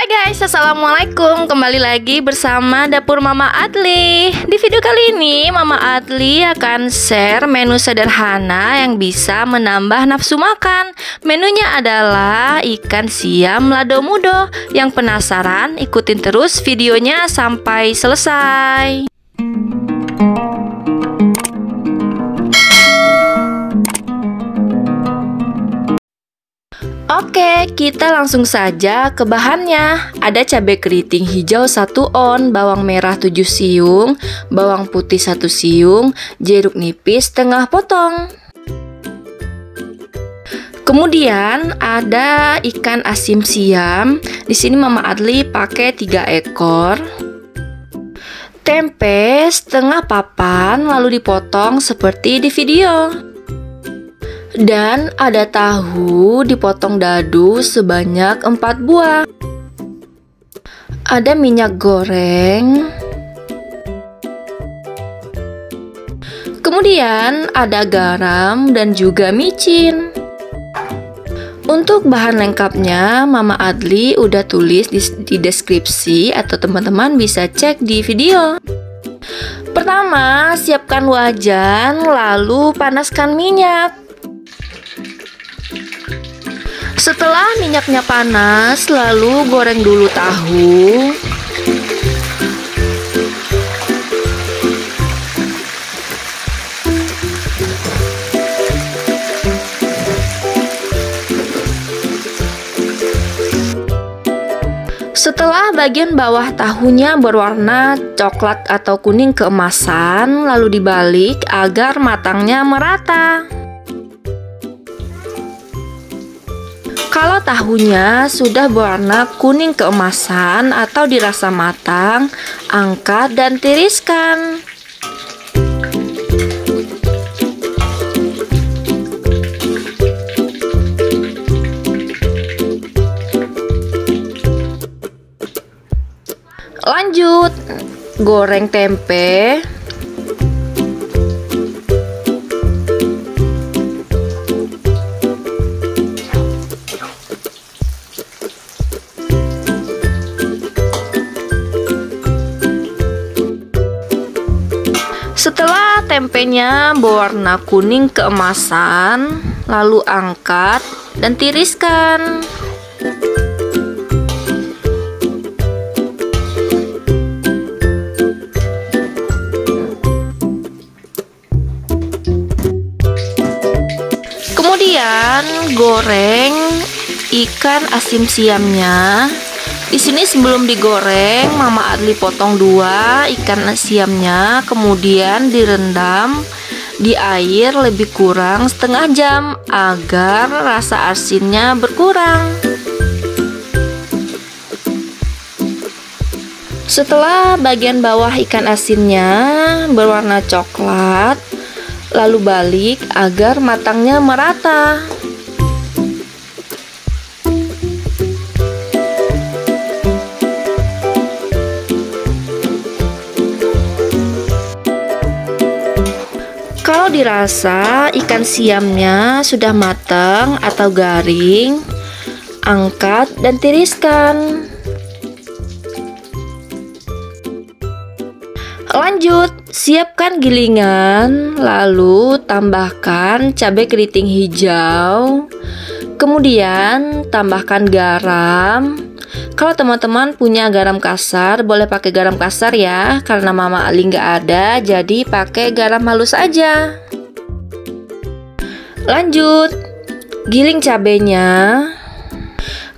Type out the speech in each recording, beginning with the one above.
Hai guys, assalamualaikum. Kembali lagi bersama Dapur Mama Adli. Di video kali ini Mama Adli akan share menu sederhana yang bisa menambah nafsu makan. Menunya adalah ikan siam lado mudo. Yang penasaran, ikutin terus videonya sampai selesai. Oke, kita langsung saja ke bahannya. Ada cabai keriting hijau 1 on, bawang merah 7 siung, bawang putih 1 siung, jeruk nipis setengah potong. Kemudian ada ikan asin siam. Di sini Mama Adli pakai 3 ekor. Tempe setengah papan lalu dipotong seperti di video. Dan ada tahu dipotong dadu sebanyak 4 buah. Ada minyak goreng. Kemudian ada garam dan juga micin. Untuk bahan lengkapnya Mama Adli udah tulis di deskripsi atau teman-teman bisa cek di video. Pertama, siapkan wajan lalu panaskan minyak. Setelah minyaknya panas, lalu goreng dulu tahu. Setelah bagian bawah tahunya berwarna coklat atau kuning keemasan, lalu dibalik agar matangnya merata. Kalau tahunya sudah berwarna kuning keemasan atau dirasa matang, angkat dan tiriskan. Lanjut, goreng tempe. Setelah tempenya berwarna kuning keemasan, lalu angkat dan tiriskan. Kemudian goreng ikan asin siamnya. Di sini sebelum digoreng, Mama Adli potong 2 ikan siamnya, kemudian direndam di air lebih kurang setengah jam agar rasa asinnya berkurang. Setelah bagian bawah ikan asinnya berwarna coklat, lalu balik agar matangnya merata. Kalau dirasa ikan siamnya sudah matang atau garing, angkat dan tiriskan. Lanjut, siapkan gilingan, lalu tambahkan cabai keriting hijau. Kemudian tambahkan garam. Kalau teman-teman punya garam kasar, boleh pakai garam kasar ya. Karena Mama Adli nggak ada, jadi pakai garam halus aja. Lanjut, giling cabenya.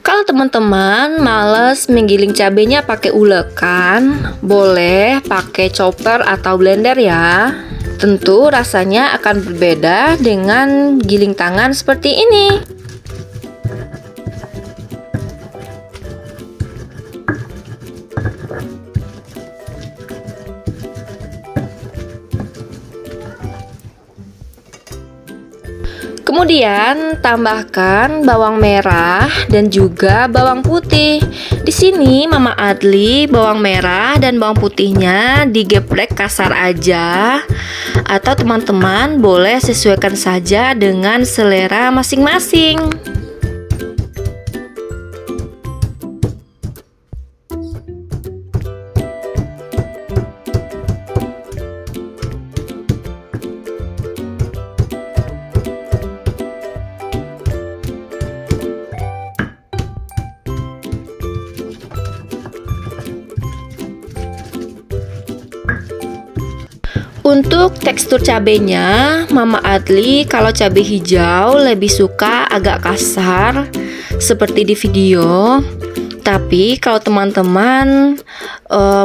Kalau teman-teman males menggiling cabenya pakai ulekan, boleh pakai chopper atau blender ya. Tentu rasanya akan berbeda dengan giling tangan seperti ini. Kemudian tambahkan bawang merah dan juga bawang putih. Di sini Mama Adli bawang merah dan bawang putihnya digeprek kasar aja, atau teman-teman boleh sesuaikan saja dengan selera masing-masing. Untuk tekstur cabenya, Mama Adli kalau cabai hijau lebih suka agak kasar seperti di video. Tapi kalau teman-teman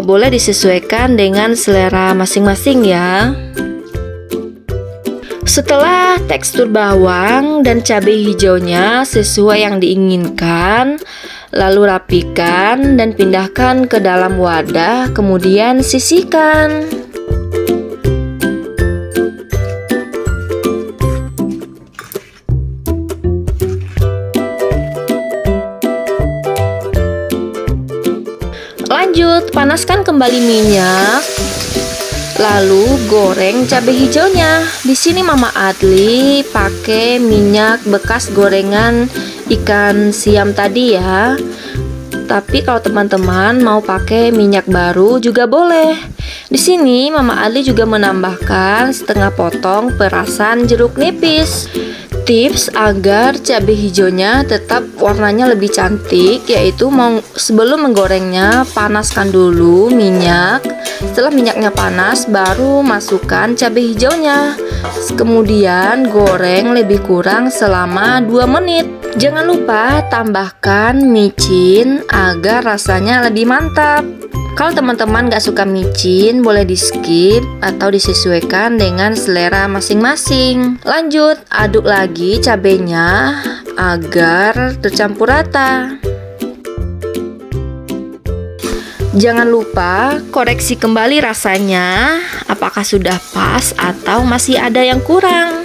boleh disesuaikan dengan selera masing-masing ya. Setelah tekstur bawang dan cabai hijaunya sesuai yang diinginkan, lalu rapikan dan pindahkan ke dalam wadah, kemudian sisihkan. Lanjut, panaskan kembali minyak. Lalu goreng cabai hijaunya. Di sini Mama Adli pakai minyak bekas gorengan ikan siam tadi ya. Tapi kalau teman-teman mau pakai minyak baru juga boleh. Di sini Mama Adli juga menambahkan setengah potong perasan jeruk nipis. Tips agar cabai hijaunya tetap warnanya lebih cantik, yaitu sebelum menggorengnya panaskan dulu minyak. Setelah minyaknya panas baru masukkan cabai hijaunya. Kemudian goreng lebih kurang selama 2 menit. Jangan lupa tambahkan micin agar rasanya lebih mantap. Kalau teman-teman gak suka micin, boleh di skip atau disesuaikan dengan selera masing-masing. Lanjut, aduk lagi cabenya agar tercampur rata. Jangan lupa koreksi kembali rasanya, apakah sudah pas atau masih ada yang kurang.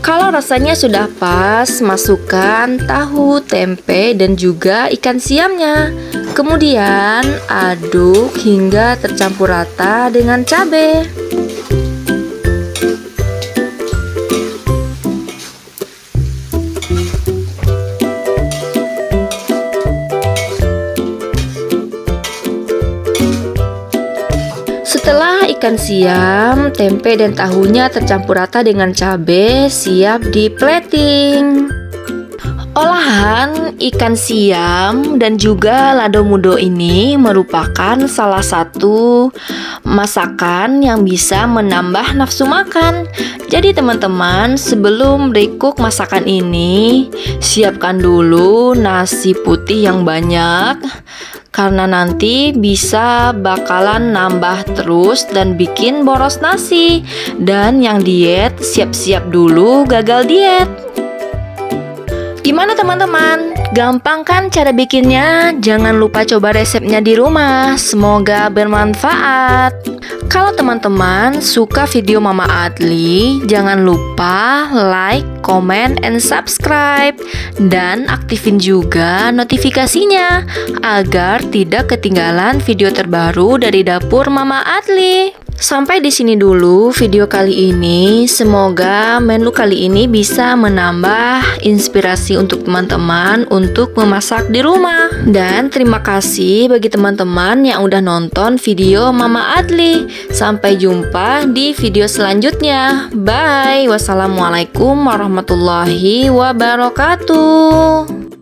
Kalau rasanya sudah pas, masukkan tahu, tempe, dan juga ikan siamnya. Kemudian aduk hingga tercampur rata dengan cabai. Setelah ikan siam, tempe dan tahunya tercampur rata dengan cabai, siap di plating. Olahan ikan siam dan juga lado mudo ini merupakan salah satu masakan yang bisa menambah nafsu makan. Jadi teman-teman, sebelum recook masakan ini, siapkan dulu nasi putih yang banyak, karena nanti bisa bakalan nambah terus dan bikin boros nasi. Dan yang diet, siap-siap dulu gagal diet. Gimana teman-teman? Gampang kan cara bikinnya? Jangan lupa coba resepnya di rumah. Semoga bermanfaat. Kalau teman-teman suka video Mama Adli, jangan lupa like, comment, and subscribe. Dan aktifin juga notifikasinya agar tidak ketinggalan video terbaru dari dapur Mama Adli. Sampai di sini dulu video kali ini. Semoga menu kali ini bisa menambah inspirasi untuk teman-teman untuk memasak di rumah. Dan terima kasih bagi teman-teman yang udah nonton video Mama Adli. Sampai jumpa di video selanjutnya. Bye. Wassalamualaikum warahmatullahi wabarakatuh.